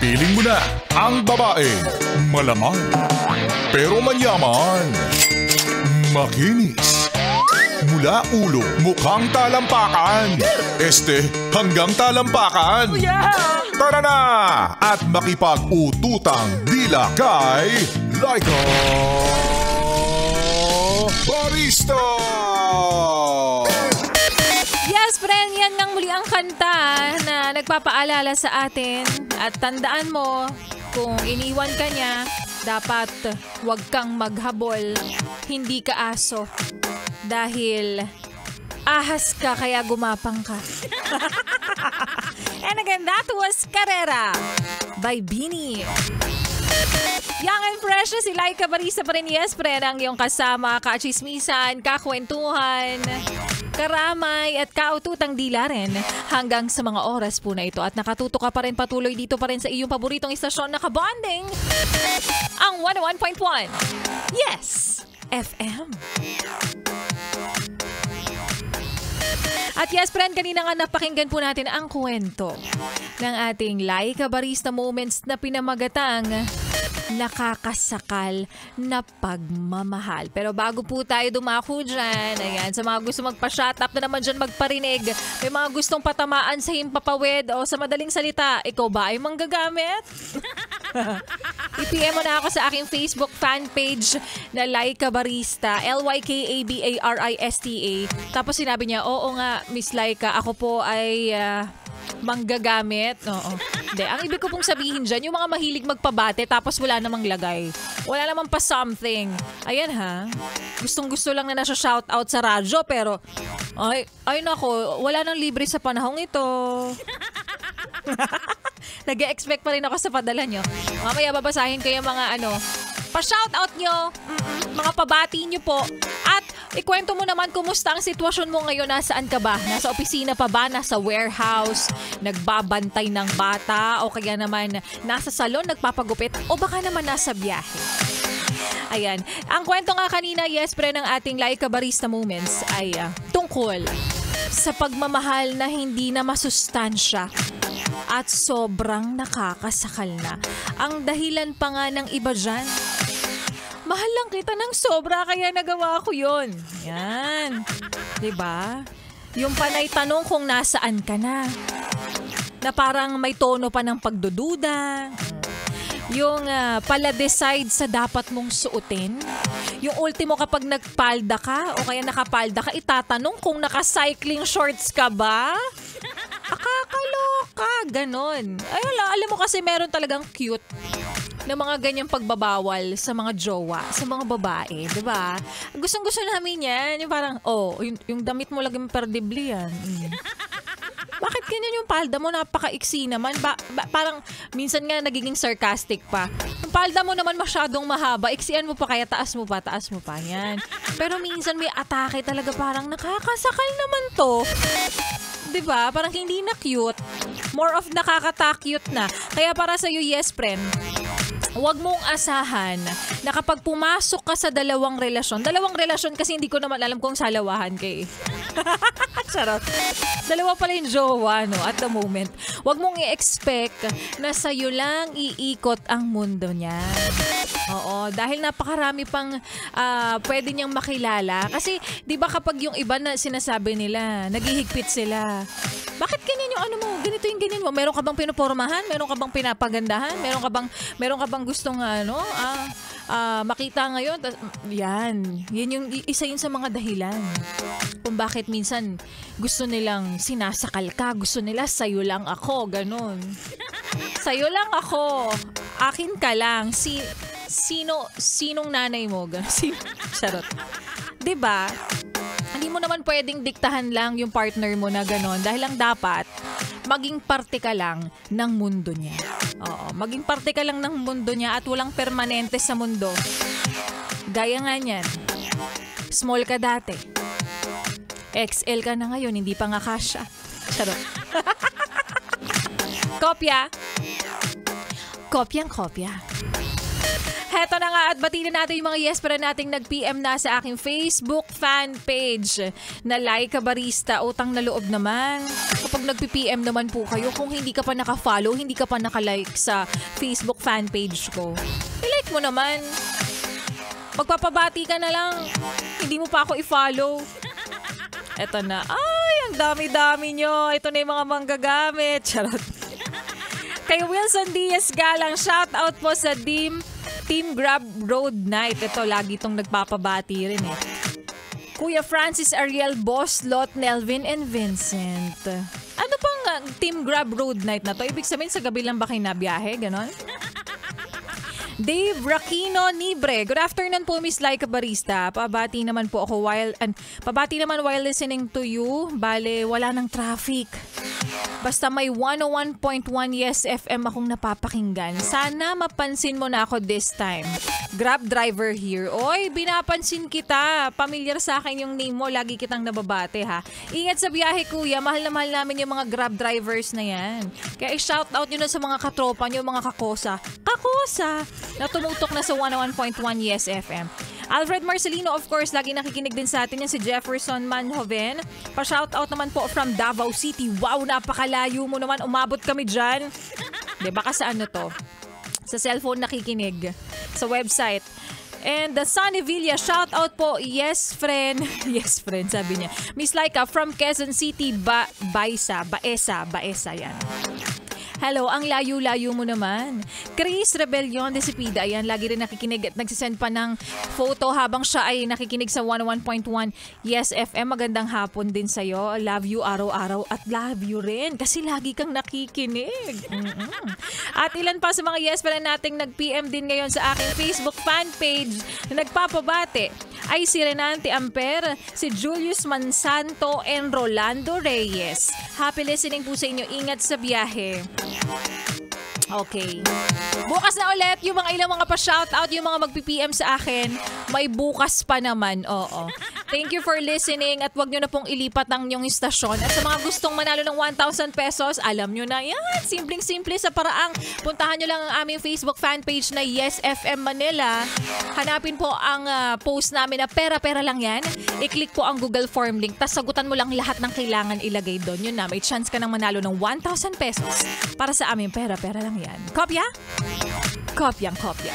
Piling mo na ang babae. Malaman, pero manyaman. Makinis. Mula ulo, mukhang talampakan. Hanggang talampakan. Tara na at makipag-ututang dila kay Laika Barista! Yes, friend, yan ngang muli ang kanta na nagpapaalala sa atin. At tandaan mo, kung iniwan ka niya, dapat huwag kang maghabol. Hindi ka aso. Dahil ahas ka kaya gumapang ka. And again, that was Carrera by Beanie. Young and fresh na si Laika Barista pa rin. Yes, friend, ang iyong kasama, kachismisan, kakwentuhan, karamay at kaututang dila rin hanggang sa mga oras po na ito. At nakatuto ka pa rin patuloy dito pa rin sa iyong paboritong istasyon na kabonding, ang 101.1 Yes FM. At yes, friend, kanina nga napakinggan po natin ang kwento ng ating Laika Barista Moments na pinamagatang nakakasakal na pagmamahal. Pero bago po tayo dumako dyan, ayan, sa mga gusto magpa-shut up na naman dyan magparinig, may mga gustong patamaan sa himpapawid o sa madaling salita, ikaw ba ay manggagamit? I-PM mo na ako sa aking Facebook fan page na Laika Barista, LYKABARISTA. Tapos sinabi niya, oo nga, Miss Laika, ako po ay manggagamit. Oo. Hindi, ang ibig ko pong sabihin dyan, yung mga mahilig magpabate tapos wala namang lagay. Wala namang pa something. Ayan ha. Gustong-gusto lang na nasa shoutout sa radyo pero ay nako, wala nang libre sa panahong ito. Nag-e-expect pa rin ako sa padala nyo. Mamaya babasahin ko yung mga pa-shoutout nyo, mga pabati nyo po. At ikwento mo naman kumusta ang sitwasyon mo ngayon. Nasaan ka ba? Nasa opisina pa ba? Nasa warehouse? Nagbabantay ng bata? O kaya naman nasa salon nagpapagupit? O baka naman nasa biyahe? Ayan. Ang kwento nga kanina, yes, pre, ng ating Laika Barista Moments ay tungkol sa pagmamahal na hindi na masustansya at sobrang nakakasakal na. Ang dahilan pa nga ng iba dyan, mahal lang kita ng sobra kaya nagawa ko yun. Yan. Diba? Yung panay tanong kung nasaan ka na. Na parang may tono pa ng pagdududa. Yung pala-decide sa dapat mong suotin. Yung ultimo kapag nagpalda ka o kaya nakapalda ka, itatanong kung naka-cycling shorts ka ba? Akakaloka, ganon. Ay, alam mo kasi meron talagang cute na mga ganyang pagbabawal sa mga jowa, sa mga babae, di ba? Gustong-gusto namin yan. Yung parang, yung damit mo laging perdibli yan. Bakit ganyan yung palda mo? Napaka-iksi naman. Parang minsan nga nagiging sarcastic pa. Yung palda mo naman masyadong mahaba. Iksian mo pa kaya taas mo pa. Yan. Pero minsan may atake talaga parang nakakasakal naman to. Diba? Parang hindi na cute. More of nakakata-cute na. Kaya para sa'yo, yes, friend, huwag mong asahan na kapag pumasok ka sa dalawang relasyon kasi hindi ko naman alam kung salawahan kayo. Charot. Dalawa pala yung jowa, no, at the moment. Huwag mong i-expect na sa'yo lang iikot ang mundo niya. Oo, dahil napakarami pang pwede niyang makilala. Kasi, di ba kapag yung iba na sinasabi nila, naghihigpit sila. Bakit ganyan yung ganito yung ganyan mo? Meron ka bang pinupormahan? Meron ka bang pinapagandahan? Meron ka bang gustong makita ngayon? Yan yung isa yun sa mga dahilan kung bakit minsan gusto nilang sinasakal ka, gusto nila sa'yo lang ako, ganun. Sa'yo lang ako, akin ka lang. Sinong nanay mo? Charot. Diba? Hindi mo naman pwedeng diktahan lang yung partner mo na gano'n dahil lang dapat maging parte ka lang ng mundo niya. Oo, maging parte ka lang ng mundo niya at walang permanente sa mundo. Gaya nga niyan, small ka dati. XL ka na ngayon, hindi pa nga kasya. Charot. Kopya. Kopyang-kopya. Heto na nga at batiin na natin yung mga yes para nating nag-PM na sa aking Facebook fan page na Laika Barista. Utang na loob naman. Kapag nag-PM naman po kayo, kung hindi ka pa naka-follow, hindi ka pa naka-like sa Facebook fan page ko, i-like mo naman. Magpapabati ka na lang. Hindi mo pa ako i-follow. Eto na. Ay, ang dami-dami nyo. Ito na yung mga manggagamit. Charot. Kay Wilson Diaz Galang, shout out po sa Team Grab Road Night. Ito, lagi itong nagpapabati rin eh. Kuya Francis Ariel, Boss Lot, Nelvin, and Vincent. Ano pang Team Grab Road Night na to? Ibig sabihin sa gabi lang ba kayo nabiyahe? Ganon? Dave Rakino Nibre. Good afternoon po, Miss Laika Barista. Pabati naman po ako while listening to you. Bale, wala nang traffic. Basta may 101.1 Yes FM akong napapakinggan. Sana mapansin mo na ako this time. Grab driver here. Oy, binapansin kita. Pamilyar sa akin yung name mo. Lagi kitang nababate ha. Ingat sa biyahe kuya. Mahal na mahal namin yung mga Grab drivers na yan. Kaya i-shout out nyo na sa mga katropa nyo, mga kakosa. Kakosa! Na tumutok na sa 101.1 Yes FM. Alfred Marcelino, of course, lagi nakikinig din sa atin yan si Jefferson Manhoven. Pa-shoutout naman po from Davao City. Wow, napakalayo mo naman. Umabot kami dyan. Di, baka sa ano to? Sa cellphone nakikinig. Sa website. And the Sunny Villa, shoutout po. Yes, friend. Yes, friend, sabi niya. Miss Laika from Quezon City, Baesa, yan. Hello, ang layo-layo mo naman. Chris Rebellion de Cepeda, ayan, lagi rin nakikinig at nagsisend pa ng photo habang siya ay nakikinig sa 101.1 Yes FM. Magandang hapon din sa'yo. Love you araw-araw at love you rin kasi lagi kang nakikinig. At ilan pa sa mga yes pala nating nag-PM din ngayon sa aking Facebook fan page na nagpapabate ay si Renante Amper, si Julius Mansanto, and Rolando Reyes. Happy listening po sa inyo. Ingat sa biyahe. Okay. Bukas na ulit yung mga ilang mga pa-shoutout, yung mga mag-PM sa akin. May bukas pa naman. Oo. Thank you for listening at wag nyo na pong ilipat ang inyong istasyon. At sa mga gustong manalo ng 1,000 pesos, alam nyo na yan. Simpleng-simple sa paraang. Puntahan nyo lang ang aming Facebook fan page na Yes FM Manila. Hanapin po ang post namin na pera-pera lang yan. I-click po ang Google Form link. Tapos sagutan mo lang lahat ng kailangan ilagay doon. Yun na, may chance ka nang manalo ng 1,000 pesos. Para sa aming pera-pera lang yan. Kopya? Kopyang-kopya.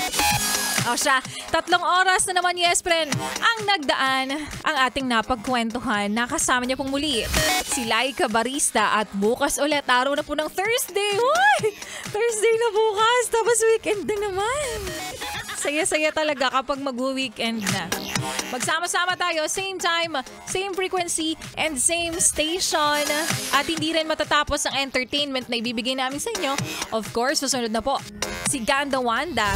O siya, 3 oras na naman, yes friend, ang nagdaan ang ating napagkwentuhan. Nakasama niya pong muli si Laika Barista at bukas ulit, araw na po ng Thursday. Uy! Thursday na bukas, tapos weekend na naman. Saya-saya talaga kapag mag-weekend na. Magsama-sama tayo, same time, same frequency, and same station. At hindi rin matatapos ang entertainment na ibibigay namin sa inyo. Of course, susunod na po si Ganda Wanda.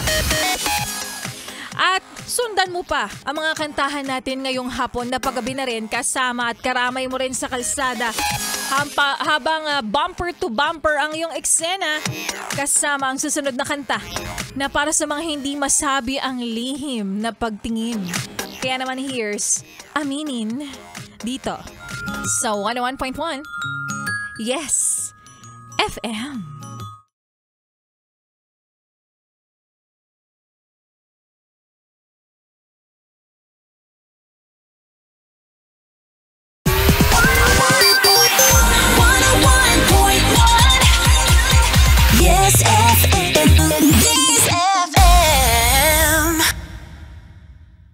At sundan mo pa ang mga kantahan natin ngayong hapon na paggabi na rin kasama at karamay mo rin sa kalsada. Habang bumper to bumper ang iyong eksena kasama ang susunod na kanta na para sa mga hindi masabi ang lihim na pagtingin. Kaya naman here's Aminin dito sa 101.1 Yes FM.